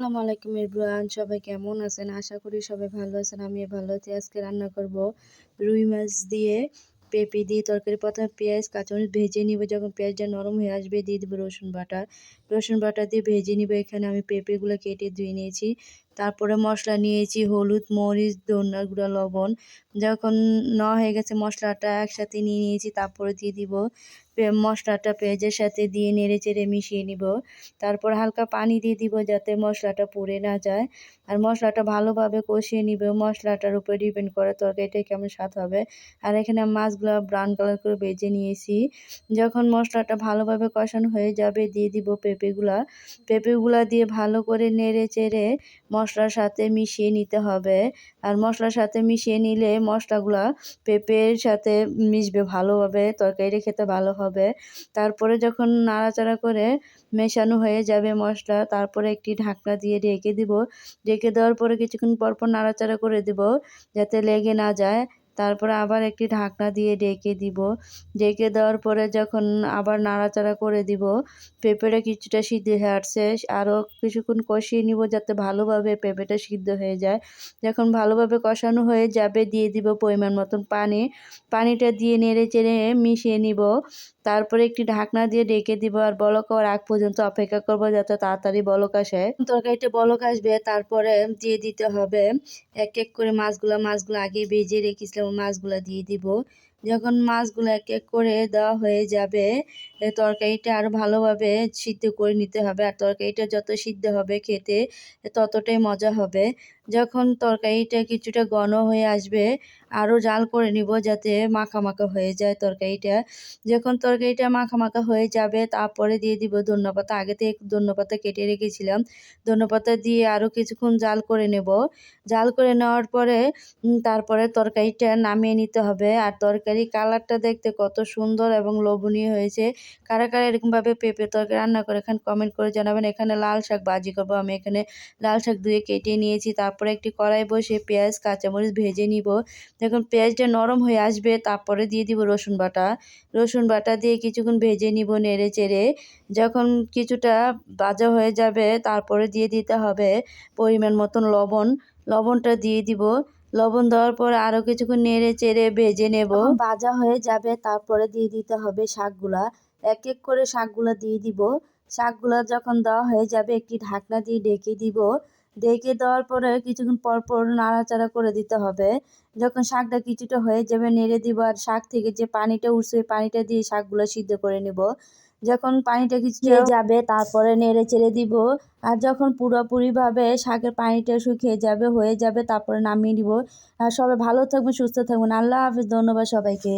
আসসালামু আলাইকুম এভরিওয়ান, সবাই কেমন আছেন? আশা করি সবাই ভালো আছেন। আমিও ভালো আছি। আজকে রান্না করব রুই মাছ দিয়ে পেঁপে দিয়ে তরকারি। প্রথমে পেঁয়াজ কাঁচামরিচ ভেজে নিব। যখন পেঁয়াজটা নরম হয়ে আসবে দিয়ে দেবো রসুন বাটা। রসুন বাটা দিয়ে ভেজে নিব। এখানে আমি পেঁপেগুলো কেটে ধুয়ে নিয়েছি। তারপরে মশলা নিয়েছি হলুদ, মরিচ, ধনিয়ার গুঁড়া, লবণ। যখন হয়ে গেছে মশলাটা একসাথে নিয়ে নিয়েছি। তারপরে দিয়ে দিব মশলাটা পেঁয়াজের সাথে দিয়ে নেড়েচেড়ে মিশিয়ে নিব। তারপর হালকা পানি দিয়ে দিব যাতে মশলাটা পুড়ে না যায়। আর মশলাটা ভালোভাবে কষিয়ে নিব। মশলাটার উপরে ডিপেন্ড করে তরকারিটা কেমন স্বাদ হবে। আর এখানে মাছগুলো ব্রাউন কালার করে ভেজে নিয়েছি। যখন মশলাটা ভালোভাবে কষানো হয়ে যাবে দিয়ে দিব পেঁপেগুলা দিয়ে ভালো করে নেড়ে চেড়ে মশলার সাথে মিশিয়ে নিতে হবে। আর মশলার সাথে মিশিয়ে নিলে মশলাগুলা পেঁপের সাথে মিশবে ভালোভাবে, তরকারিটা খেতে ভালো হবে। তারপরে যখন নাড়াচাড়া করে মেশানো হয়ে যাবে মশলা, তারপরে একটি ঢাকনা দিয়ে ঢেকে দিব। ঢেকে দেওয়ার পরে কিছুক্ষণ পরপর নাড়াচাড়া করে দিব যাতে লেগে না যায়। তারপরে আবার একটি ঢাকনা দিয়ে ঢেকে দিব। ঢেকে দেওয়ার পরে যখন আবার নাড়াচাড়া করে দিব, পেঁপেটা কিছুটা সিদ্ধ হয়ে আসছে। আরও কিছুক্ষণ কষিয়ে নিব যাতে ভালোভাবে পেঁপেটা সিদ্ধ হয়ে যায়। যখন ভালোভাবে কষানো হয়ে যাবে দিয়ে দিব পরিমাণ মতন পানি। পানিটা দিয়ে নেড়ে চেড়ে মিশিয়ে নিব। তারপরে একটি ঢাকনা দিয়ে ঢেকে দিব আর বলক হওয়ার আগ পর্যন্ত অপেক্ষা করব যাতে তাড়াতাড়ি বলক আসে। তরকারিটা বলক আসবে তারপরে দিয়ে দিতে হবে এক এক করে মাছগুলো আগে ভেজে রেখেছিলাম, মাছগুলো দিয়ে দিব। যখন মাছগুলো এক এক করে দেওয়া হয়ে যাবে তরকারিটা আরও ভালোভাবে সিদ্ধ করে নিতে হবে। আর তরকারিটা যত সিদ্ধ হবে খেতে ততটাই মজা হবে। যখন তরকারিটা কিছুটা ঘন হয়ে আসবে আরও জাল করে নিব যাতে মাখা মাখা হয়ে যায় তরকারিটা। যখন তরকারিটা মাখা মাখা হয়ে যাবে তারপরে দিয়ে দিব ধনেপাতা। আগে থেকে ধনেপাতা কেটে রেখেছিলাম। ধনেপাতা দিয়ে আরও কিছুক্ষণ জাল করে নেব। জাল করে নেওয়ার পরে তারপরে তরকারিটা নামিয়ে নিতে হবে। আর তরকারি কালারটা দেখতে কত সুন্দর এবং লোভনীয় হয়েছে। কারা কারা এরকমভাবে পেঁপে তরকারি রান্না করে খান কমেন্ট করে জানাবেন। এখানে লাল শাক ভাজি করব। আমি এখানে লাল শাক ধুয়ে কেটে নিয়েছি। তারপরে একটি কড়াই বসিয়ে পেঁয়াজ কাঁচামরিচ ভেজে নিব। যখন পেঁয়াজটা নরম হয়ে আসবে তারপরে দিয়ে দিব রসুন বাটা। রসুন বাটা দিয়ে কিছুক্ষণ ভেজে নিব নেড়ে চেড়ে। যখন কিছুটা ভাজা হয়ে যাবে তারপরে দিয়ে দিতে হবে পরিমাণ মতন লবণ। লবণটা দিয়ে দিব। লবণ দেওয়ার পর আরও কিছুক্ষণ নেড়ে চেড়ে ভেজে নেব। ভাজা হয়ে যাবে তারপরে দিয়ে দিতে হবে শাকগুলা। এক এক করে শাকগুলা দিয়ে দিব। শাকগুলা যখন দেওয়া হয়ে যাবে একটি ঢাকনা দিয়ে ঢেকে দিব। ঢেকে দেওয়ার পরে কিছুক্ষণ পর পর নাড়াচাড়া করে দিতে হবে। যখন শাকটা কিছুটা হয়ে যাবে নেড়ে দিব। আর শাক থেকে যে পানিটা উঠছে ওই পানিটা দিয়ে শাকগুলো সিদ্ধ করে নেব। যখন পানিটা কিছুটা যাবে তারপরে নেড়ে চেড়ে দিব। আর যখন পুরোপুরিভাবে শাকের পানিটা শুকিয়ে যাবে হয়ে যাবে তারপরে নামিয়ে নিব। আর সবাই ভালো থাকবেন, সুস্থ থাকবেন। আল্লাহ হাফেজ। ধন্যবাদ সবাইকে।